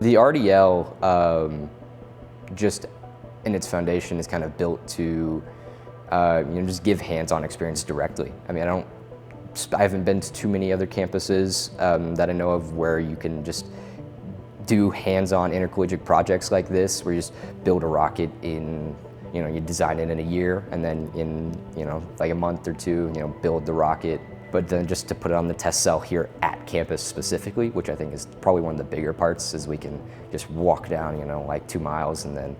The RDL, just in its foundation, is kind of built to just give hands-on experience directly. I mean, I haven't been to too many other campuses that I know of where you can just do hands-on intercollegiate projects like this, where you just build a rocket in, you design it in a year, and then in, like a month or two, build the rocket. But then just to put it on the test cell here at campus specifically, which I think is probably one of the bigger parts, is we can just walk down, like 2 miles and then,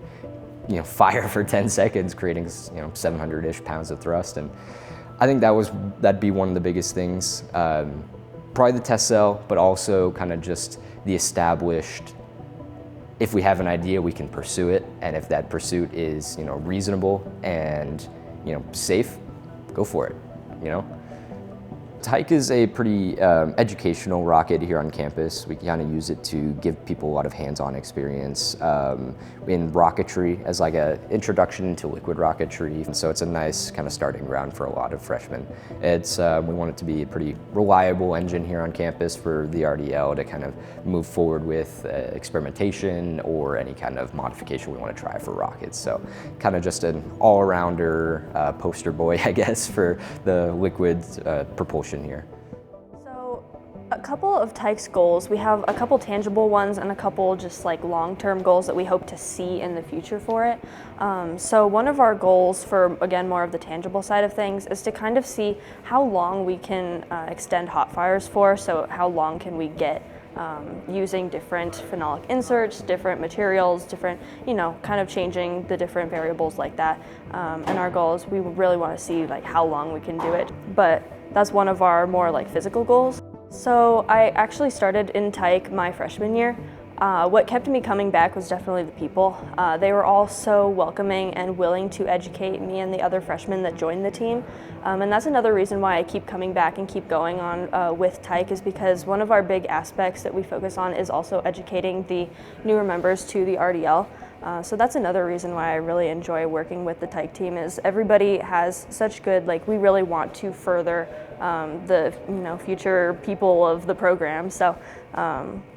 fire for 10 seconds, creating, 700-ish pounds of thrust. And I think that'd be one of the biggest things. Probably the test cell, but also kind of just the established, if we have an idea, we can pursue it. And if that pursuit is, reasonable and, safe, go for it, Tyche is a pretty educational rocket here on campus. We kind of use it to give people a lot of hands-on experience in rocketry as like an introduction to liquid rocketry. And so it's a nice kind of starting ground for a lot of freshmen. We want it to be a pretty reliable engine here on campus for the RDL to kind of move forward with experimentation or any kind of modification we want to try for rockets. So kind of just an all-arounder poster boy, I guess, for the liquid propulsion here. So a couple of Tyche's goals, we have a couple tangible ones and a couple just like long-term goals that we hope to see in the future for it. So one of our goals for, again, more of the tangible side of things is to kind of see how long we can extend hot fires for. So how long can we get using different phenolic inserts, different materials, different, kind of changing the different variables like that. And our goal is we really want to see like how long we can do it. But that's one of our more like physical goals. So I actually started in Tyche my freshman year. What kept me coming back was definitely the people. They were all so welcoming and willing to educate me and the other freshmen that joined the team. And that's another reason why I keep coming back and keep going on with Tyche, is because one of our big aspects that we focus on is also educating the newer members to the RDL. So that's another reason why I really enjoy working with the Tyche team, is everybody has such good, we really want to further the future people of the program. So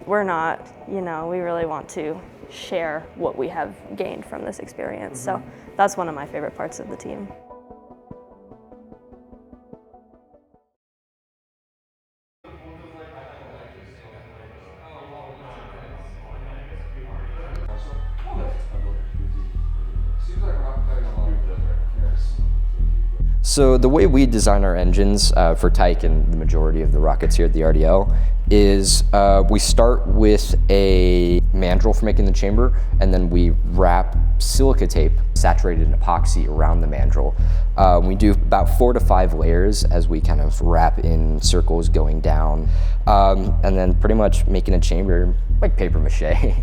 we're not, we really want to share what we have gained from this experience. So that's one of my favorite parts of the team. So the way we design our engines for Tyche and the majority of the rockets here at the RDL is we start with a mandrel for making the chamber, and then we wrap silica tape saturated in epoxy around the mandrel. We do about 4 to 5 layers as we kind of wrap in circles going down, and then pretty much making a chamber like paper mache.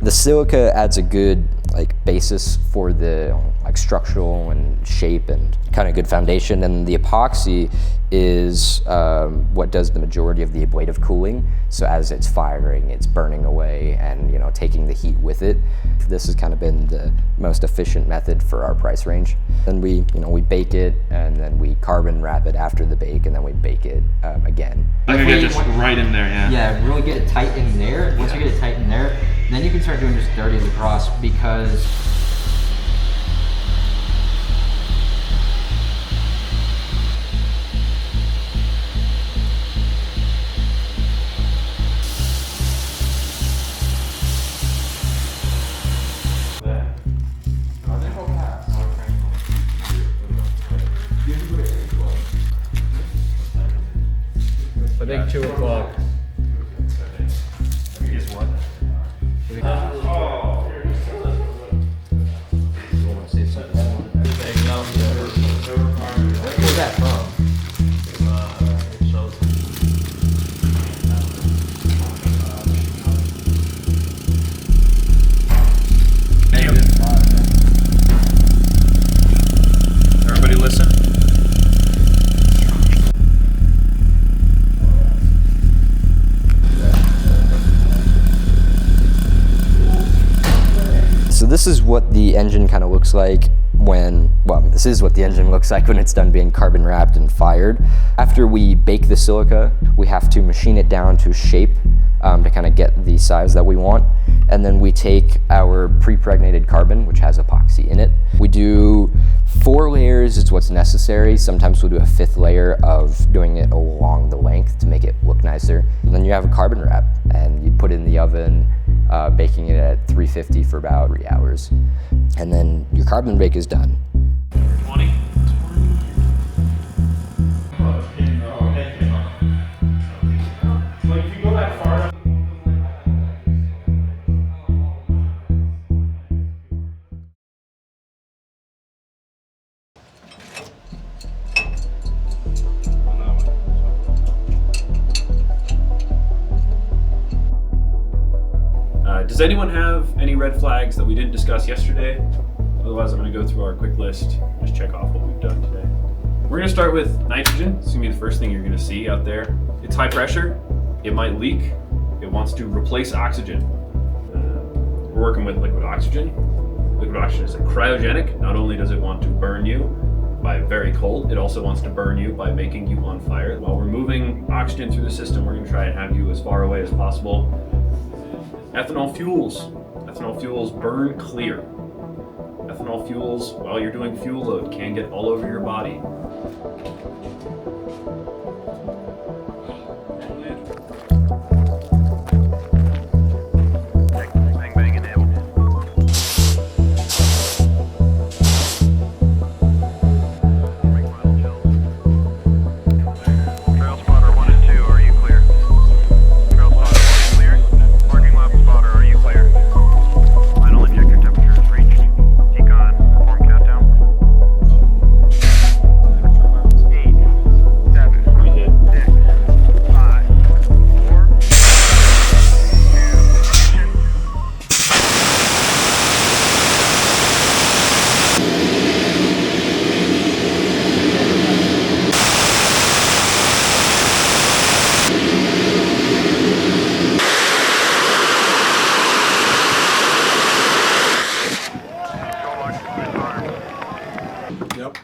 The silica adds a good basis for the structural and shape and kind of good foundation, and the epoxy is what does the majority of the ablative cooling. So as it's firing, it's burning away and taking the heat with it. This has kind of been the most efficient method for our price range. Then we bake it, and then we carbon wrap it after the bake, and then we bake it again. I think just right in there, yeah. Yeah, really get it tight in there. Once you get it tight in there, then you can start doing just dirties across, because I think 2 o'clock. Guess what? where's that from? Everybody listen. this is what the engine kind of looks like this is what the engine looks like when it's done being carbon wrapped and fired. After we bake the silica, we have to machine it down to shape to kind of get the size that we want. And then we take our pre-pregnated carbon, which has epoxy in it. We do 4 layers is what's necessary. Sometimes we'll do a 5th layer of doing it along the length to make it look nicer. And then you have a carbon wrap and you put it in the oven, baking it at 350 for about 3 hours. And then your carbon bake is done. 20. Like if you go that far enough. Does anyone have any red flags that we didn't discuss yesterday? Otherwise, I'm going to go through our quick list, just check off what we've done today. We're going to start with nitrogen. It's going to be the first thing you're going to see out there. It's high pressure. It might leak. It wants to replace oxygen. We're working with liquid oxygen. Liquid oxygen is cryogenic. Not only does it want to burn you by very cold, it also wants to burn you by making you on fire. While we're moving oxygen through the system, we're going to try and have you as far away as possible. Ethanol fuels. Ethanol fuels burn clear. Ethanol fuels, while you're doing fuel load, can get all over your body.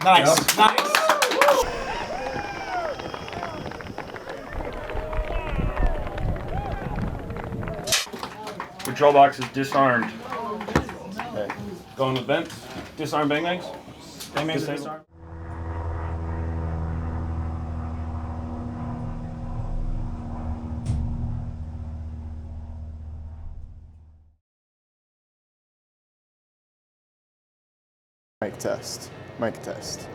Nice, nice. Control box is disarmed. Okay. Going with vents. Disarm bang bangs. Bang bangs are disarmed. Mic test. Mic test.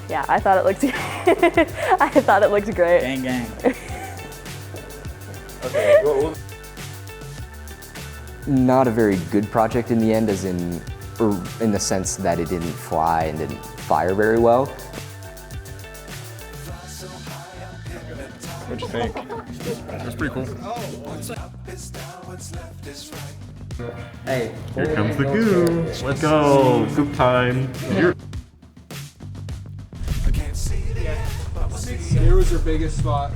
Yeah, I thought it looked I thought it looked great. Gang, gang. Okay. Well, Not a very good project in the end, as in the sense that it didn't fly and didn't fire very well. What'd you think? It was pretty cool. Hey. Here comes the goo. Let's go. Goop time. Here was your biggest spot.